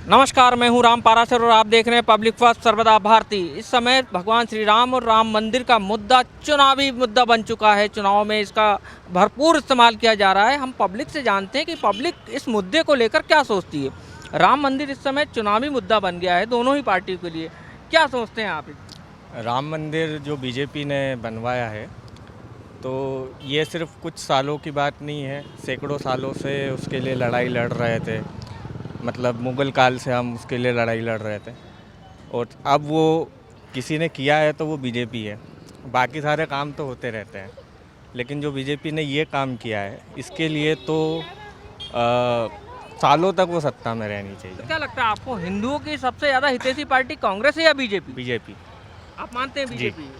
नमस्कार, मैं हूं राम पाराशर और आप देख रहे हैं पब्लिक फर्स्ट सर्वदा भारती। इस समय भगवान श्री राम और राम मंदिर का मुद्दा चुनावी मुद्दा बन चुका है। चुनाव में इसका भरपूर इस्तेमाल किया जा रहा है। हम पब्लिक से जानते हैं कि पब्लिक इस मुद्दे को लेकर क्या सोचती है। राम मंदिर इस समय चुनावी मुद्दा बन गया है दोनों ही पार्टियों के लिए। क्या सोचते हैं आप? राम मंदिर जो बीजेपी ने बनवाया है, तो ये सिर्फ कुछ सालों की बात नहीं है। सैकड़ों सालों से उसके लिए लड़ाई लड़ रहे थे। मतलब मुग़ल काल से हम उसके लिए लड़ाई लड़ रहे थे और अब वो किसी ने किया है तो वो बीजेपी है। बाकी सारे काम तो होते रहते हैं, लेकिन जो बीजेपी ने ये काम किया है इसके लिए तो सालों तक वो सत्ता में रहनी चाहिए। तो क्या लगता है आपको, हिंदुओं की सबसे ज़्यादा हितैषी पार्टी कांग्रेस है या बीजेपी? बीजेपी। आप मानते हैं बीजेपी?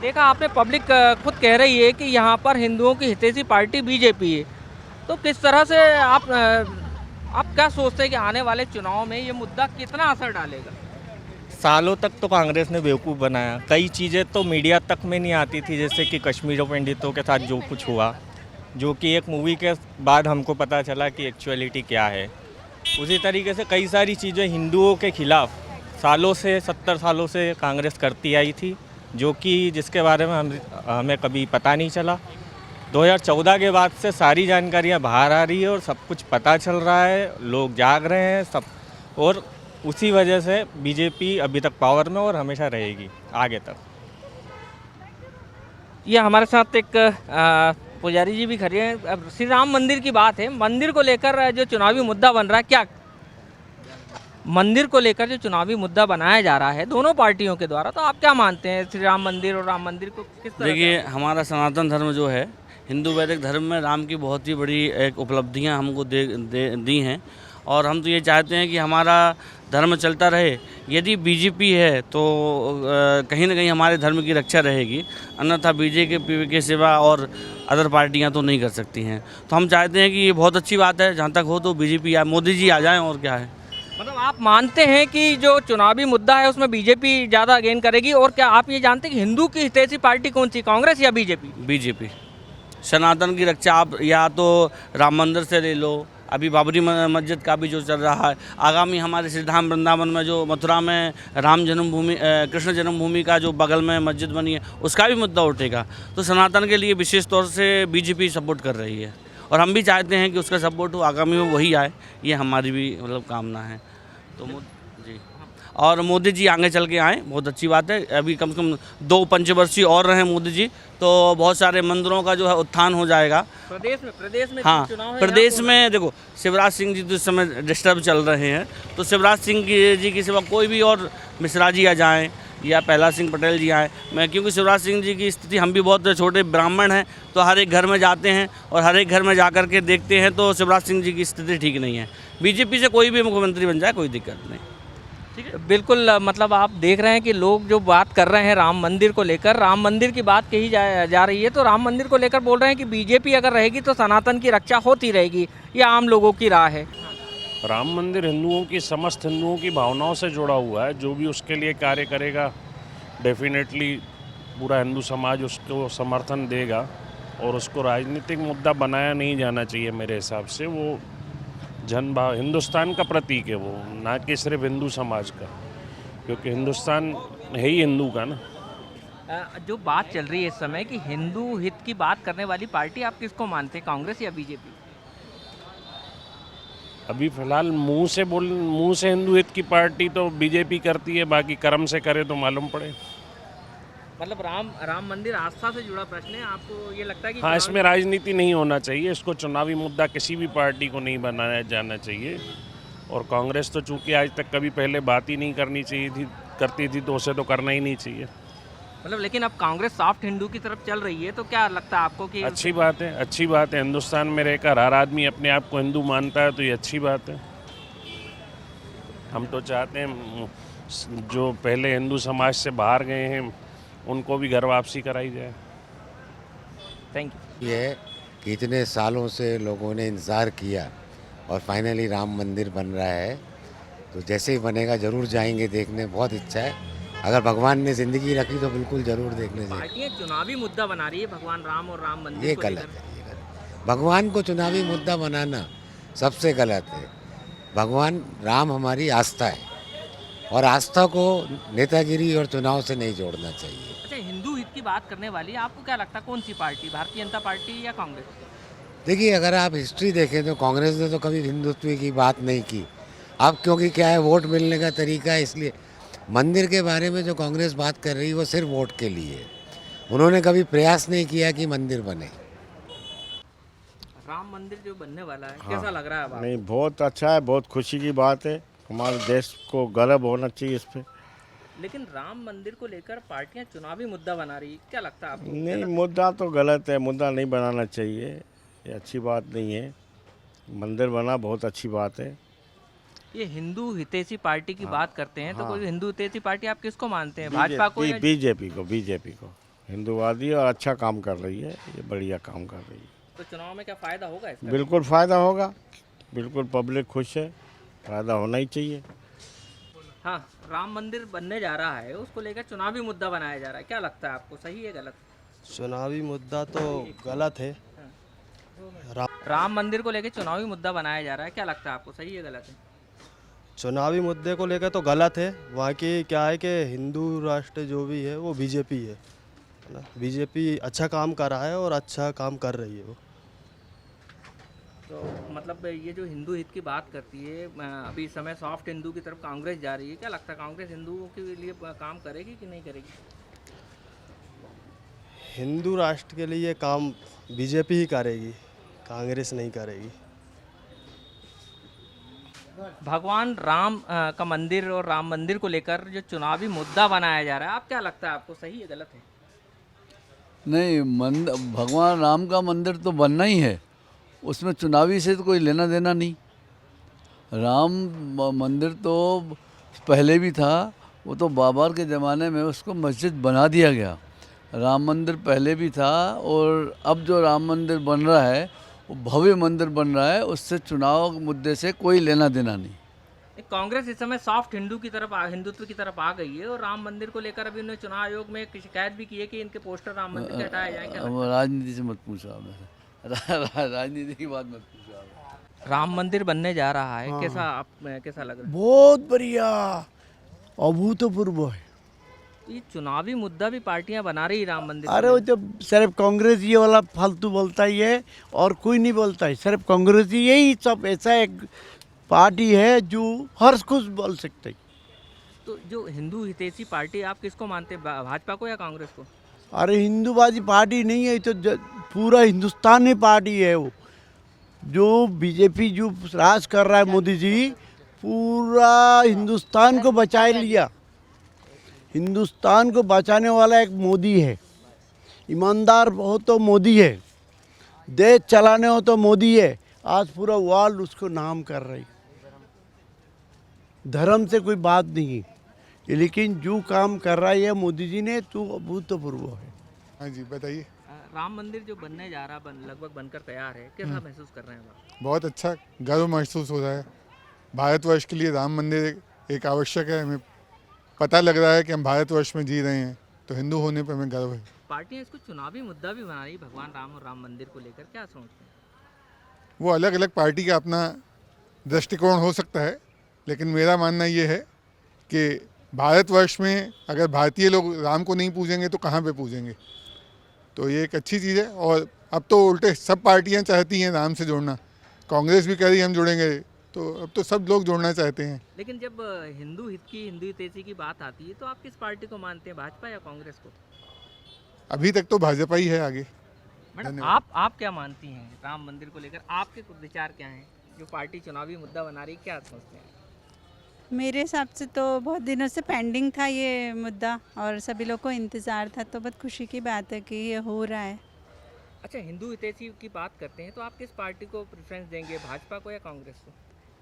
देखा आपने, पब्लिक खुद कह रही है कि यहाँ पर हिंदुओं की हितैषी पार्टी बीजेपी है। तो किस तरह से आप क्या सोचते हैं कि आने वाले चुनाव में ये मुद्दा कितना असर डालेगा? सालों तक तो कांग्रेस ने बेवकूफ़ बनाया। कई चीज़ें तो मीडिया तक में नहीं आती थी, जैसे कि कश्मीर पंडितों के साथ जो कुछ हुआ, जो कि एक मूवी के बाद हमको पता चला कि एक्चुअलिटी क्या है। उसी तरीके से कई सारी चीज़ें हिंदुओं के खिलाफ सालों से 70 सालों से कांग्रेस करती आई थी, जो कि जिसके बारे में हमें कभी पता नहीं चला। 2014 के बाद से सारी जानकारियां बाहर आ रही है और सब कुछ पता चल रहा है, लोग जाग रहे हैं सब, और उसी वजह से बीजेपी अभी तक पावर में और हमेशा रहेगी आगे तक। ये हमारे साथ एक पुजारी जी भी खड़े हैं। अब श्री राम मंदिर की बात है, मंदिर को लेकर जो चुनावी मुद्दा बन रहा है, क्या मंदिर को लेकर जो चुनावी मुद्दा बनाया जा रहा है दोनों पार्टियों के द्वारा, तो आप क्या मानते हैं श्री राम मंदिर और राम मंदिर को किस तरह? देखिए, हमारा सनातन धर्म जो है, हिंदू वैदिक धर्म में राम की बहुत ही बड़ी एक उपलब्धियां हमको दी हैं और हम तो ये चाहते हैं कि हमारा धर्म चलता रहे। यदि बीजेपी है तो कहीं ना कहीं हमारे धर्म की रक्षा रहेगी, अन्यथा बीजेपी के सिवा और अदर पार्टियां तो नहीं कर सकती हैं। तो हम चाहते हैं कि ये बहुत अच्छी बात है, जहाँ तक हो तो बीजेपी या मोदी जी आ जाएँ, और क्या है। मतलब आप मानते हैं कि जो चुनावी मुद्दा है उसमें बीजेपी ज़्यादा गेन करेगी? और क्या आप ये जानते हैं कि हिंदू की हितैषी पार्टी कौन सी, कांग्रेस या बीजेपी? बीजेपी। सनातन की रक्षा आप या तो राम मंदिर से ले लो, अभी बाबरी मस्जिद का भी जो चल रहा है, आगामी हमारे श्रीधाम वृंदावन में जो मथुरा में राम जन्मभूमि कृष्ण जन्मभूमि का जो बगल में मस्जिद बनी है, उसका भी मुद्दा उठेगा। तो सनातन के लिए विशेष तौर से बीजेपी सपोर्ट कर रही है और हम भी चाहते हैं कि उसका सपोर्ट हो, आगामी में वही आए, ये हमारी भी मतलब कामना है। तो जी, और मोदी जी आगे चल के आएँ, बहुत अच्छी बात है। अभी कम से कम 2 पंचवर्षीय और रहे मोदी जी, तो बहुत सारे मंदिरों का जो है उत्थान हो जाएगा प्रदेश में हाँ, चुनाव है प्रदेश में देखो, शिवराज सिंह जी तो इस समय डिस्टर्ब चल रहे हैं, तो शिवराज सिंह जी की सिवा कोई भी और मिश्रा जी आ जाएँ या प्रहलाद सिंह पटेल जी आए। मैं क्योंकि शिवराज सिंह जी की स्थिति, हम भी बहुत छोटे ब्राह्मण हैं, तो हर एक घर में जाते हैं और हर एक घर में जा कर के देखते हैं, तो शिवराज सिंह जी की स्थिति ठीक नहीं है। बीजेपी से कोई भी मुख्यमंत्री बन जाए, कोई दिक्कत नहीं। ठीक है, बिल्कुल। मतलब आप देख रहे हैं कि लोग जो बात कर रहे हैं राम मंदिर को लेकर, राम मंदिर की बात कही जा रही है, तो राम मंदिर को लेकर बोल रहे हैं कि बीजेपी अगर रहेगी तो सनातन की रक्षा होती रहेगी। ये आम लोगों की राय है। राम मंदिर हिंदुओं की, समस्त हिंदुओं की भावनाओं से जुड़ा हुआ है। जो भी उसके लिए कार्य करेगा, डेफिनेटली पूरा हिंदू समाज उसको समर्थन देगा और उसको राजनीतिक मुद्दा बनाया नहीं जाना चाहिए। मेरे हिसाब से वो जनभाव, हिंदुस्तान का प्रतीक है वो, ना कि सिर्फ हिंदू समाज का, क्योंकि हिंदुस्तान है ही हिंदू का ना। जो बात चल रही है इस समय कि हिंदू हित की बात करने वाली पार्टी, आप किसको मानते हैं, कांग्रेस या बीजेपी? अभी फिलहाल मुंह से हिंदू हित की पार्टी तो बीजेपी करती है, बाकी कर्म से करे तो मालूम पड़े। मतलब राम मंदिर आस्था से जुड़ा प्रश्न है, आपको ये लगता है कि? हाँ, इसमें राजनीति नहीं होना चाहिए, इसको चुनावी मुद्दा किसी भी पार्टी को नहीं बनाया जाना चाहिए। और कांग्रेस तो चूंकि आज तक कभी पहले बात ही नहीं करती थी, तो उसे तो करना ही नहीं चाहिए। मतलब लेकिन अब कांग्रेस सॉफ्ट हिंदू की तरफ चल रही है, तो क्या लगता है आपको कि? अच्छी बात है, अच्छी बात है। हिंदुस्तान में रहकर हर आदमी अपने आप को हिंदू मानता है, तो ये अच्छी बात है। हम तो चाहते हैं जो पहले हिंदू समाज से बाहर गए हैं उनको भी घर वापसी कराई जाए। Thank you. ये कि इतने सालों से लोगों ने इंतज़ार किया और फाइनली राम मंदिर बन रहा है, तो जैसे ही बनेगा ज़रूर जाएंगे देखने, बहुत इच्छा है। अगर भगवान ने ज़िंदगी रखी तो बिल्कुल ज़रूर देखने जाएंगे। पार्टियां चुनावी मुद्दा बना रही है भगवान राम और राम मंदिर ये को गलत लेकर। है, ये गलत। भगवान को चुनावी मुद्दा बनाना सबसे गलत है। भगवान राम हमारी आस्था है और आस्था को नेतागिरी और चुनाव से नहीं जोड़ना चाहिए। अच्छा, हिंदू हित की बात करने वाली आपको क्या लगता है कौन सी पार्टी, भारतीय जनता पार्टी या कांग्रेस? देखिए, अगर आप हिस्ट्री देखें तो कांग्रेस ने तो कभी हिंदुत्व की बात नहीं की। अब क्योंकि क्या है, वोट मिलने का तरीका है, इसलिए मंदिर के बारे में जो कांग्रेस बात कर रही है वो सिर्फ वोट के लिए है। उन्होंने कभी प्रयास नहीं किया कि मंदिर बने। राम मंदिर जो बनने वाला है, कैसा लग रहा है अब आपको? नहीं, बहुत अच्छा है, बहुत खुशी की बात है। हमारे देश को गर्व होना चाहिए इस पे। लेकिन राम मंदिर को लेकर पार्टियां चुनावी मुद्दा बना रही है, क्या लगता है आपको? नहीं, मुद्दा तो गलत है, मुद्दा नहीं बनाना चाहिए, ये अच्छी बात नहीं है। मंदिर बना बहुत अच्छी बात है। ये हिंदू हितैषी पार्टी की बात करते हैं, तो कोई हिंदू हितैषी पार्टी आप किसको मानते हैं, भाजपा को या? बीजेपी को हिंदूवादी और अच्छा काम कर रही है, ये बढ़िया काम कर रही है। तो चुनाव में क्या फायदा होगा इसका? बिल्कुल फ़ायदा होगा, बिल्कुल पब्लिक खुश है, फ़ायदा होना ही चाहिए। हाँ, राम मंदिर बनने जा रहा है, उसको लेकर चुनावी मुद्दा बनाया जा रहा है, क्या लगता है आपको, सही है गलत? चुनावी मुद्दा तो गलत है। राम मंदिर को लेकर चुनावी मुद्दा बनाया जा रहा है, क्या लगता है आपको, सही है गलत है? चुनावी मुद्दे को लेकर तो गलत है। वहाँ की क्या है कि हिंदू राष्ट्र जो भी है वो बीजेपी है ना। बीजेपी अच्छा काम कर रहा है और अच्छा काम कर रही है वो। तो मतलब ये जो हिंदू हित की बात करती है, अभी इस समय सॉफ्ट हिंदू की तरफ कांग्रेस जा रही है, क्या लगता है कांग्रेस हिंदुओं के लिए काम करेगी कि नहीं करेगी? हिंदू राष्ट्र के लिए काम बीजेपी ही करेगी, कांग्रेस नहीं करेगी। भगवान राम का मंदिर और राम मंदिर को लेकर जो चुनावी मुद्दा बनाया जा रहा है, आप क्या लगता है आपको, सही है गलत है? नहीं, भगवान राम का मंदिर तो बनना ही है, उसमें चुनावी से तो कोई लेना देना नहीं। राम मंदिर तो पहले भी था, वो तो बाबर के ज़माने में उसको मस्जिद बना दिया गया। राम मंदिर पहले भी था और अब जो राम मंदिर बन रहा है वो भव्य मंदिर बन रहा है, उससे चुनाव मुद्दे से कोई लेना देना नहीं। कांग्रेस इस समय सॉफ्ट हिंदू की तरफ हिंदुत्व की तरफ आ गई है और राम मंदिर को लेकर अभी उन्होंने चुनाव आयोग में एक शिकायत भी की है कि इनके पोस्टर राम मंदिर के हटाए जाएंगे। अब राजनीति से मत पूछो आप, राजनीति की बात मत पूछो आप। राम मंदिर बनने जा रहा है, कैसा आप कैसा लग रहा है? बहुत बढ़िया, अभूतपूर्व है। ये चुनावी मुद्दा भी पार्टियां बना रही राम मंदिर अरे वो तो सिर्फ कांग्रेस ये वाला फालतू बोलता ही है और कोई नहीं बोलता है, सिर्फ कांग्रेस ही यही सब ऐसा एक पार्टी है जो हर कुछ बोल सकते है। तो जो हिंदू हितैषी पार्टी आप किसको मानते हैं, भाजपा को या कांग्रेस को? अरे हिंदूवादी पार्टी नहीं है, तो पूरा हिंदुस्तानी पार्टी है वो। जो बीजेपी जो राज कर रहा है मोदी जी, पूरा हिंदुस्तान को बचाए लिया। हिंदुस्तान को बचाने वाला एक मोदी है। ईमानदार हो तो मोदी है, देश चलाने हो तो मोदी है। आज पूरा वर्ल्ड उसको नाम कर रही। धर्म से कोई बात नहीं, लेकिन जो काम कर रहा है मोदी जी ने तो अभूतपूर्व है। हाँ जी, बताइए। राम मंदिर जो बनने जा रहा लगभग बनकर तैयार है, कैसा महसूस कर रहे हैं आप? बहुत अच्छा गर्व महसूस हो रहा है। भारतवर्ष के लिए राम मंदिर एक आवश्यक है। हमें पता लग रहा है कि हम भारतवर्ष में जी रहे हैं, तो हिंदू होने पर हमें गर्व है। पार्टियां इसको चुनावी मुद्दा भी बना रही, भगवान राम और राम मंदिर को लेकर, क्या सोचते हैं? वो अलग अलग पार्टी का अपना दृष्टिकोण हो सकता है, लेकिन मेरा मानना ये है कि भारतवर्ष में अगर भारतीय लोग राम को नहीं पूजेंगे तो कहाँ पे पूजेंगे। तो ये एक अच्छी चीज़ है। और अब तो उल्टे सब पार्टियां चाहती हैं राम से जोड़ना। कांग्रेस भी कह रही है हम जोड़ेंगे, तो अब तो सब लोग जोड़ना चाहते हैं। लेकिन जब हिंदू हित की, हिंदू हितैषी की बात आती है तो आप किस पार्टी को मानते हैं, भाजपा या कांग्रेस को? अभी तक तो भाजपा ही है आगे। मैडम आप क्या मानती हैं राम मंदिर को लेकर, आपके कुछ विचार क्या हैं? जो पार्टी चुनावी मुद्दा बना रही, क्या सोचते हैं? मेरे हिसाब से तो बहुत दिनों से पेंडिंग था ये मुद्दा और सभी लोग को इंतज़ार था, तो बहुत खुशी की बात है कि ये हो रहा है। अच्छा, हिंदू हितैषी की बात करते हैं तो आप किस पार्टी को प्रेफरेंस देंगे, भाजपा को या कांग्रेस को?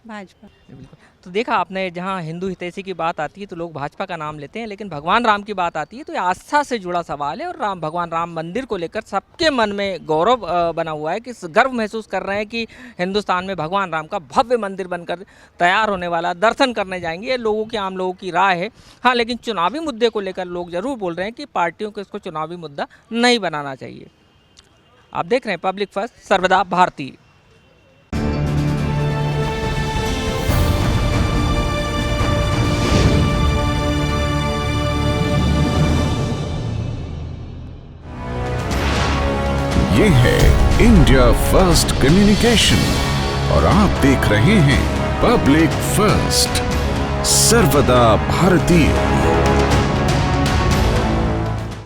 भाजपा। बिल्कुल। तो देखा आपने, जहाँ हिंदू हितैषी की बात आती है तो लोग भाजपा का नाम लेते हैं, लेकिन भगवान राम की बात आती है तो ये आस्था से जुड़ा सवाल है। और भगवान राम मंदिर को लेकर सबके मन में गौरव बना हुआ है, कि गर्व महसूस कर रहे हैं कि हिंदुस्तान में भगवान राम का भव्य मंदिर बनकर तैयार होने वाला, दर्शन करने जाएंगे। ये लोगों की, आम लोगों की राय है। हाँ, लेकिन चुनावी मुद्दे को लेकर लोग ज़रूर बोल रहे हैं कि पार्टियों को इसको चुनावी मुद्दा नहीं बनाना चाहिए। आप देख रहे हैं पब्लिक फर्स्ट, सर्वदा भारतीय। ये है इंडिया फर्स्ट कम्युनिकेशन और आप देख रहे हैं पब्लिक फर्स्ट, सर्वदा भारतीय।